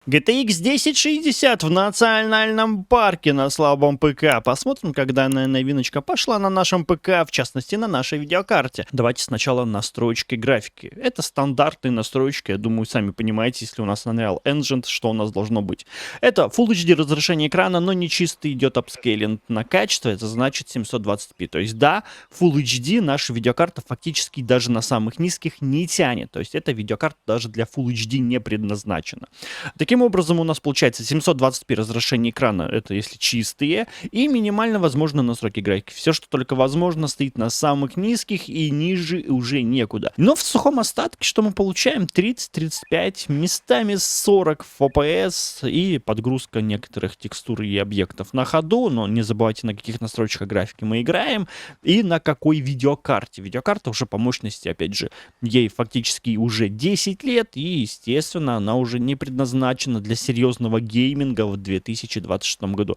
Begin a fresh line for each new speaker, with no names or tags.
GTX 1060 в национальном парке на слабом ПК. Посмотрим, когда новиночка пошла на нашем ПК, в частности на нашей видеокарте. Давайте сначала настройки графики. Это стандартные настройки, я думаю, сами понимаете, если у нас Unreal Engine, что у нас должно быть. Это Full HD разрешение экрана, но не чисто идет апскейлинг на качество, это значит 720p. То есть да, Full HD наша видеокарта фактически даже на самых низких не тянет. То есть эта видеокарта даже для Full HD не предназначена. Таким образом, у нас получается 720p разрешение экрана, это если чистые, и минимально возможные настройки графики. Все, что только возможно, стоит на самых низких, и ниже уже некуда. Но в сухом остатке, что мы получаем? 30-35, местами 40 FPS и подгрузка некоторых текстур и объектов на ходу, но не забывайте, на каких настройках графики мы играем, и на какой видеокарте. Видеокарта уже по мощности, опять же, ей фактически уже 10 лет, и, естественно, она уже не предназначена для серьезного гейминга в 2026 году.